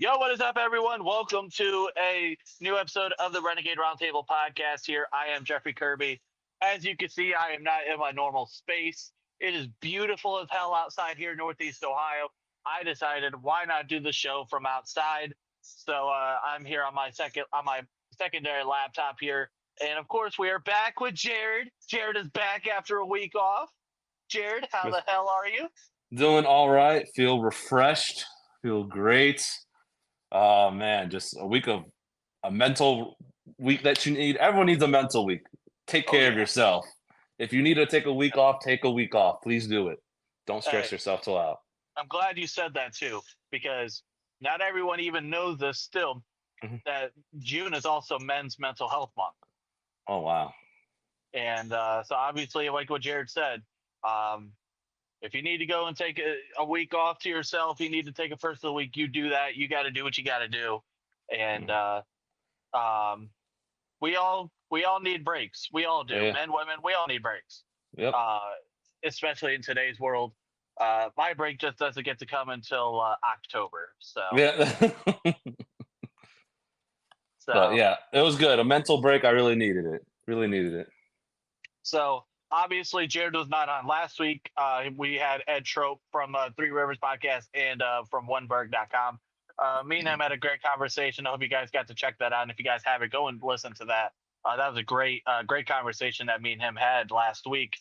Yo, what is up, everyone? Welcome to a new episode of the Renegade Roundtable podcast here. I am Jeffrey Kirby. As you can see, I am not in my normal space. It is beautiful as hell outside here in Northeast Ohio. I decided why not do the show from outside. So I'm here on my secondary laptop here. And of course, we are back with Jarryd. Jarryd is back after a week off. Jarryd, how the Just hell are you? doing all right. Feel refreshed. Feel great. Oh man, just a mental week that you need. Everyone needs a mental week. Take Oh, care of yeah. yourself. If you need to take a week off, take a week off. Please do it. Don't stress Hey, yourself till out. I'm glad you said that too, because not everyone even knows this still, Mhm. that June is also Men's Mental Health Month. Oh wow. And so obviously, like what Jarryd said, um, if you need to go and take a week off to yourself, you need to take a first of the week, you do that. You got to do what you got to do. And Mhm. um, we all need breaks. We all do. Yeah. Men, women, we all need breaks. Yep. Uh, Especially in today's world. My break just doesn't get to come until October. So Yeah. But so yeah, it was good. A mental break. I really needed it. Really needed it. so obviously Jarryd was not on last week. We had Ed Trope from Three Rivers Podcast and from oneberg.com. Me and him had a great conversation. I hope you guys got to check that out. And if you guys haven't, go and listen to that. That was a great conversation that me and him had last week.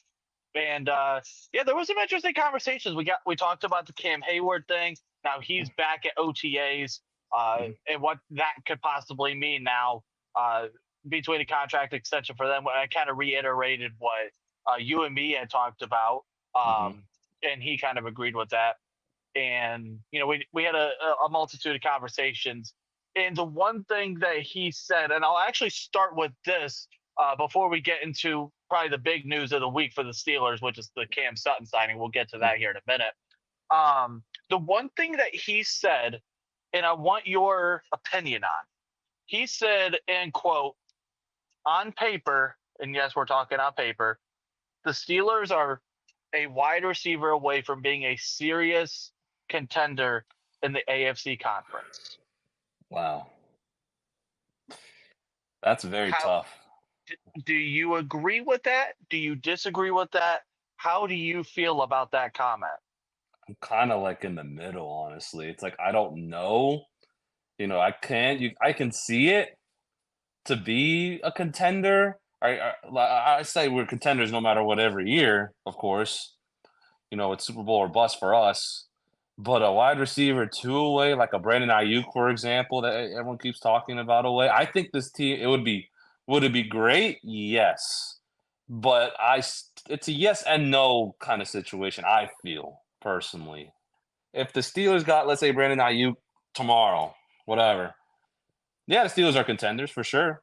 And yeah, there was some interesting conversations. We talked about the Cam Hayward thing. Now he's back at OTAs, Mhm. and what that could possibly mean now uh, between a contract extension for them. I kind of reiterated what you and me had talked about, Mhm. and he kind of agreed with that. And we had a multitude of conversations. And the one thing that he said, and I'll actually start with this before we get into probably the big news of the week for the Steelers, which is the Cam Sutton signing. We'll get to that here in a minute. The one thing that he said, and I want your opinion on, he said, and quote, on paper, and yes, we're talking on paper, the Steelers are a wide receiver away from being a serious contender in the AFC conference. Wow. That's very How tough. do you agree with that? Do you disagree with that? How do you feel about that comment? I'm kind of like in the middle, honestly. It's like I don't know. I can see it to be a contender. I say we're contenders no matter what every year, of course. It's Super Bowl or bust for us. But a wide receiver two away, like a Brandon Aiyuk, for example, that everyone keeps talking about away. I think this team would it be great? Yes, but it's a yes and no kind of situation. I feel personally, if the Steelers got, let's say, Brandon Aiyuk tomorrow, whatever, yeah, the Steelers are contenders for sure.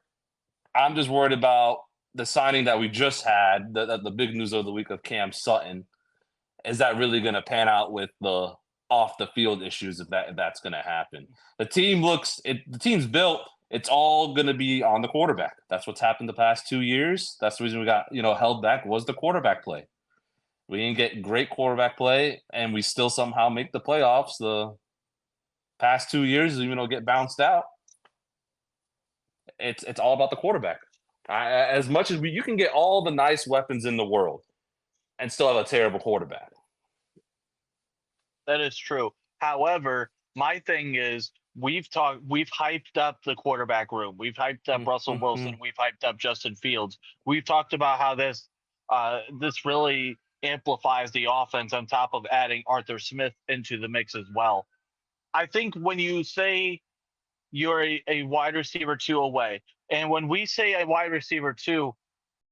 I'm just worried about the signing that we just had, the big news of the week of Cam Sutton. Is that really going to pan out with the off the field issues if that's going to happen? The team's built. It's all going to be on the quarterback. That's what's happened the past 2 years. That's the reason we got held back was the quarterback play. We didn't get great quarterback play, and we still somehow make the playoffs. The past 2 years, get bounced out. It's all about the quarterback. As much as you can get all the nice weapons in the world and still have a terrible quarterback. That is true. However, my thing is we've hyped up the quarterback room. We've hyped up Russell Mm-hmm. Wilson. We've hyped up Justin Fields. We've talked about how this really amplifies the offense on top of adding Arthur Smith into the mix as well. I think when you say you're a wide receiver two away, and when we say a wide receiver two,